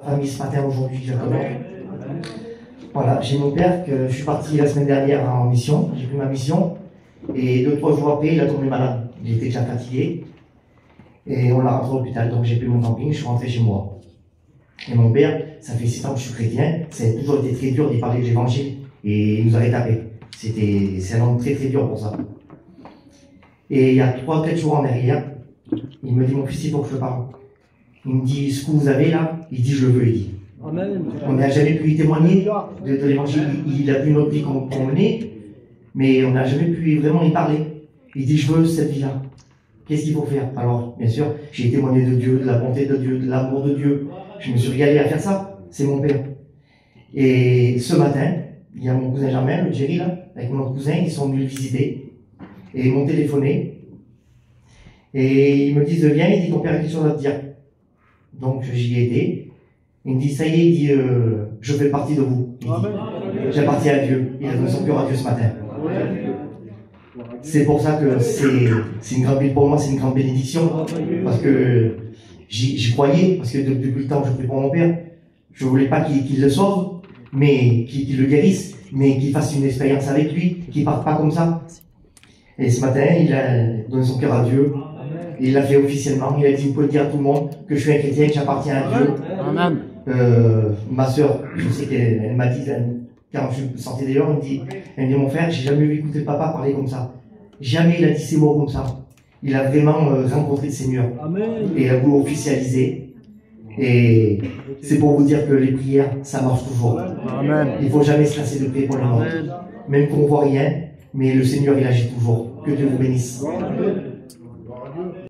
Famille ce matin, aujourd'hui, exactement. Voilà, j'ai mon père que je suis parti la semaine dernière en mission, j'ai pris ma mission, et 2-3 jours après, il a tombé malade. Il était déjà fatigué, et on l'a rentré à l'hôpital, donc j'ai pris mon camping, je suis rentré chez moi. Et mon père, ça fait 6 ans que je suis chrétien, ça a toujours été très dur d'y parler de l'évangile, et il nous avait tapé. C'est un homme très très dur pour ça. Et il y a 3-4 jours en arrière, il me dit, mon fils, il faut que je te parle. Il me dit, ce que vous avez là, il dit, je le veux, il dit. Amen. On n'a jamais pu y témoigner de l'évangile, il a vu notre vie qu'on menait, mais on n'a jamais pu vraiment y parler. Il dit, je veux cette vie-là. Qu'est-ce qu'il faut faire? Alors, bien sûr, j'ai témoigné de Dieu, de la bonté de Dieu, de l'amour de Dieu. Je me suis régalé à faire ça. C'est mon père. Et ce matin, il y a mon cousin Germain, le Jerry, là, avec mon autre cousin, ils sont venus le visiter. Et ils m'ont téléphoné. Et ils me disent, viens, il dit, ton père a quelque chose à te dire. Donc, j'y ai été. Il me dit, ça y est, il dit, je fais partie de vous. J'appartiens à Dieu. Il a donné son cœur à Dieu ce matin. C'est pour ça que c'est une grande, pour moi, c'est une grande bénédiction. Parce que j'y croyais, parce que depuis le temps que je prie pour mon père, je voulais pas qu'il le sauve, mais qu'il le guérisse, mais qu'il fasse une expérience avec lui, qu'il parte pas comme ça. Et ce matin, il a donné son cœur à Dieu. Il l'a fait officiellement. Il a dit, vous pouvez dire à tout le monde que je suis un chrétien, que j'appartiens à Dieu. Amen. Ma sœur, je sais qu'elle m'a dit, quand je sortais d'ailleurs, elle me dit, mon frère, j'ai jamais vu écouter papa parler comme ça. Jamais il a dit ces mots comme ça. Il a vraiment rencontré le Seigneur. Amen. Et il a voulu officialiser. Et c'est pour vous dire que les prières, ça marche toujours. Amen. Il faut jamais se lasser de prier pour les morts. Même qu'on voit rien, mais le Seigneur, il agit toujours. Que Dieu vous bénisse. Amen.